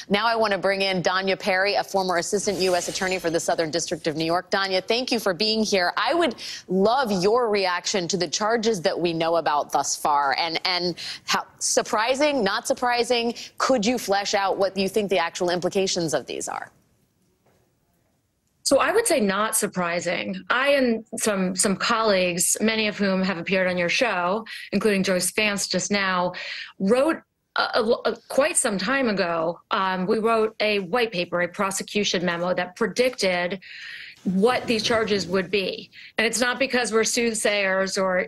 Now I want to bring in Danya Perry, a former assistant U.S. attorney for the Southern District of New York. Danya, thank you for being here. I would love your reaction to the charges that we know about thus far, and how surprising, not surprising. Could you flesh out what you think the actual implications of these are? So I would say not surprising. I and some colleagues, many of whom have appeared on your show, including Joyce Vance just now, wrote quite some time ago. We wrote a white paper, a prosecution memo that predicted what these charges would be. And it's not because we're soothsayers or,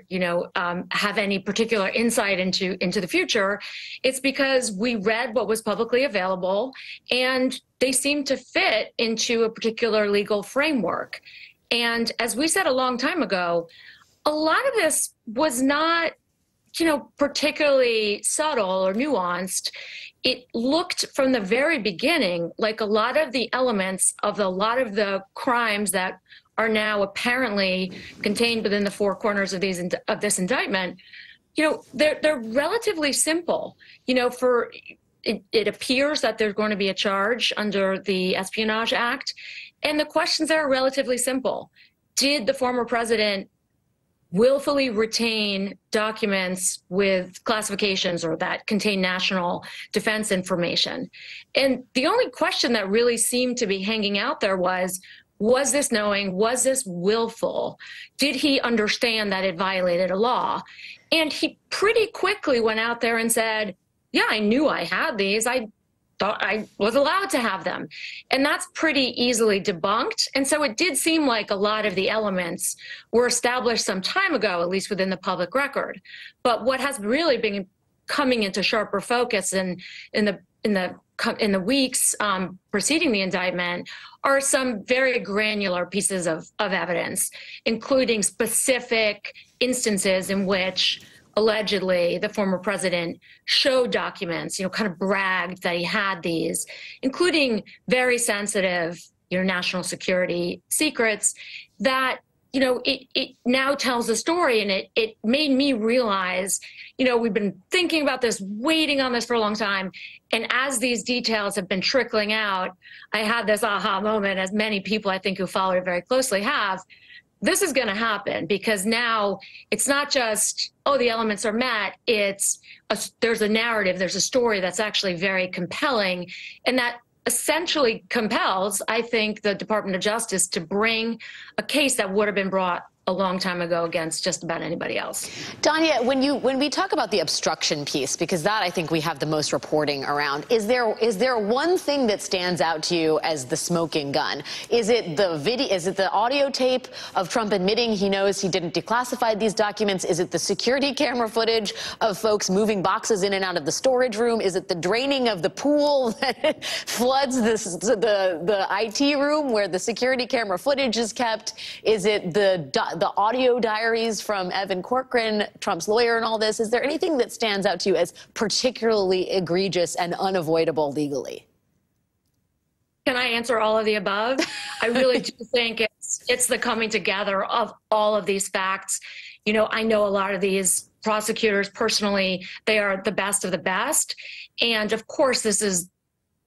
have any particular insight into the future. It's because we read what was publicly available and they seem to fit into a particular legal framework. And as we said a long time ago, a lot of this was not, particularly subtle or nuanced. It looked from the very beginning like a lot of the elements of a lot of the crimes that are now apparently contained within the four corners of this indictment, they're relatively simple. It appears that there's going to be a charge under the Espionage Act, and the questions there are relatively simple. Did the former president willfully retain documents with classifications or that contain national defense information? And the only question that really seemed to be hanging out there was this knowing? Was this willful? Did he understand that it violated a law? And he pretty quickly went out there and said, yeah, I knew I had these. I thought I was allowed to have them. And that's pretty easily debunked. And so it did seem like a lot of the elements were established some time ago, at least within the public record. But what has really been coming into sharper focus in the weeks preceding the indictment are some very granular pieces of evidence, including specific instances in which allegedly the former president showed documents, kind of bragged that he had these, including very sensitive, national security secrets that, it now tells a story. And it made me realize, we've been thinking about this, waiting on this for a long time. And as these details have been trickling out, I had this aha moment, as many people I think who follow it very closely have. This is going to happen because now it's not just, oh, the elements are met. There's a narrative, there's a story that's actually very compelling, and that essentially compels, I think, the Department of Justice to bring a case that would have been brought a long time ago against just about anybody else. Danya, when we talk about the obstruction piece, because that I think we have the most reporting around, is there one thing that stands out to you as the smoking gun? Is it the video? Is it the audio tape of Trump admitting he knows he didn't declassify these documents? Is it the security camera footage of folks moving boxes in and out of the storage room? Is it the draining of the pool that floods the IT room where the security camera footage is kept? Is it the audio diaries from Evan Corcoran, Trump's lawyer, and all this? Is there anything that stands out to you as particularly egregious and unavoidable legally? Can I answer all of the above? I really do think it's the coming together of all of these facts. I know a lot of these prosecutors personally. They are the best of the best. And of course, this is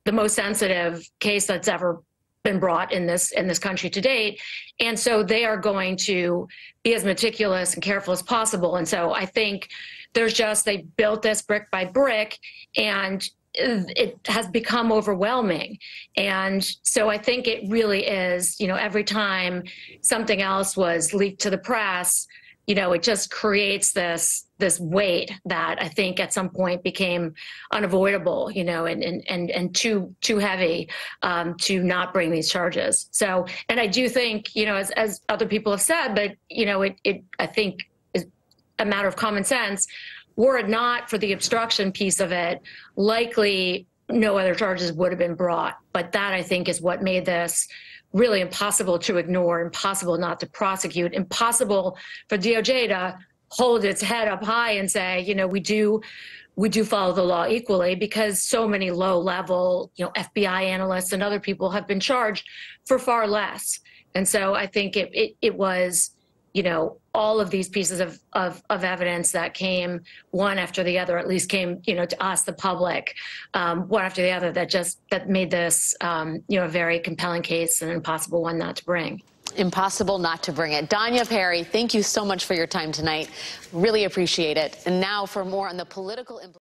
the most sensitive case that's ever been brought in this country to date. And so they are going to be as meticulous and careful as possible. And so I think they built this brick by brick, and it has become overwhelming. And so I think it really is, every time something else was leaked to the press, it just creates this weight that I think at some point became unavoidable, and too heavy to not bring these charges. So, and I do think, as other people have said, but I think is a matter of common sense. Were it not for the obstruction piece of it, likely no other charges would have been brought. But that, I think, is what made this really impossible to ignore, impossible not to prosecute, impossible for DOJ to hold its head up high and say, we do follow the law equally, because so many low-level, FBI analysts and other people have been charged for far less. And so I think it was, all of these pieces of evidence that came one after the other, at least came, to us, the public, one after the other, that made this, a very compelling case and an impossible one not to bring. Impossible not to bring it. Danya Perry, thank you so much for your time tonight. Really appreciate it. And now for more on the political implications.